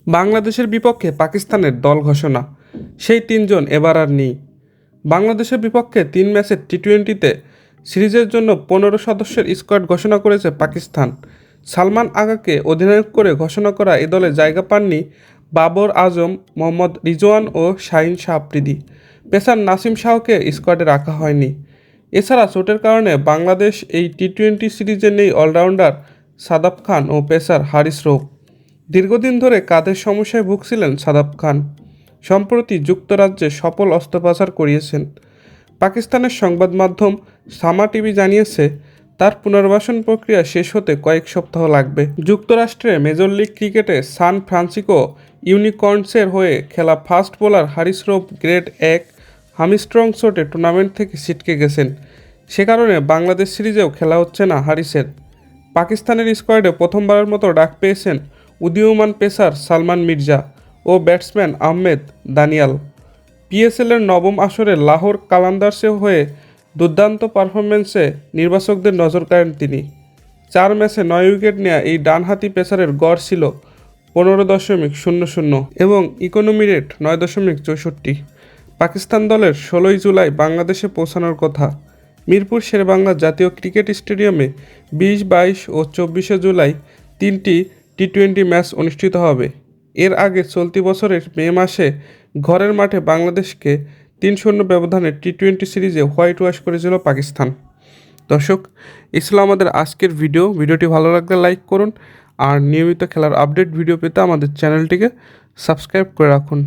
বাংলাদেশের বিপক্ষে পাকিস্তানের দল ঘোষণা, সেই তিনজন এবার আর নেই। বাংলাদেশের বিপক্ষে 3 ম্যাচের টি-20তে সিরিজের জন্য 15 সদস্যের স্কোয়াড ঘোষণা করেছে পাকিস্তান। সালমান আগাকে অধিনায়ক করে ঘোষণা করা এ দলে জায়গা পাননি বাবর আজম, মোহাম্মদ রিজওয়ান ও শাহিন শাহ আফ্রিদি। পেসার নাসিম শাহকে স্কোয়াডে রাখা হয়নি। এছাড়া চোটের কারণে বাংলাদেশ এই টি-20 সিরিজে নেই অলরাউন্ডার সাদাব খান ও পেসার হারিস রৌফ। দীর্ঘদিন ধরে কাঁধের সমস্যায় ভুগছিলেন সাদাব খান। সম্প্রতি যুক্তরাজ্যে সফল অস্ত্রোপচার করিয়েছেন। পাকিস্তানের সংবাদ মাধ্যম সামা টিভি জানিয়েছে, তার পুনর্বাসন প্রক্রিয়া শেষ হতে কয়েক সপ্তাহ লাগবে। যুক্তরাষ্ট্রে মেজর লিগ ক্রিকেটে সান ফ্রান্সিসকো ইউনিকর্নসের হয়ে খেলা ফাস্ট বোলার হারিস রৌফ গ্রেড 1 হামস্ট্রং চোটে টুর্নামেন্ট থেকে ছিটকে গেছেন। সে কারণে বাংলাদেশ সিরিজেও খেলা হচ্ছে না হারিসের। পাকিস্তানের স্কোয়াডে প্রথমবারের মতো ডাক পেয়েছেন উদীয়মান পেসার সালমান মির্জা ও ব্যাটসম্যান আহমেদ দানিয়াল। পিএসএলের নবম আসরে লাহোর কালান্দার্সের হয়ে দুর্দান্ত পারফরম্যান্সে নির্বাচকদের নজর কাড়েন তিনি। 4 ম্যাচে 9 উইকেট নেওয়া এই ডানহাতি পেসারের গড় ছিল 15.00 এবং ইকোনমি রেট 9.64। পাকিস্তান দলের 16 জুলাই বাংলাদেশে পৌঁছানোর কথা। মিরপুর শেরেবাংলা জাতীয় ক্রিকেট স্টেডিয়ামে 20, 22 ও 24 জুলাই 3টি টি-20 ম্যাচ অনুষ্ঠিত হবে। এর আগে চলতি বছরের মে মাসে ঘরের মাঠে বাংলাদেশকে 3-0 ব্যবধানে টি-20 সিরিজে হোয়াইট ওয়াশ করেছিল পাকিস্তান। দর্শক, এই ছিল আমাদের আজকের ভিডিওটি ভালো লাগলে লাইক করুন আর নিয়মিত খেলার আপডেট ভিডিও পেতে আমাদের চ্যানেলটিকে সাবস্ক্রাইব করে রাখুন।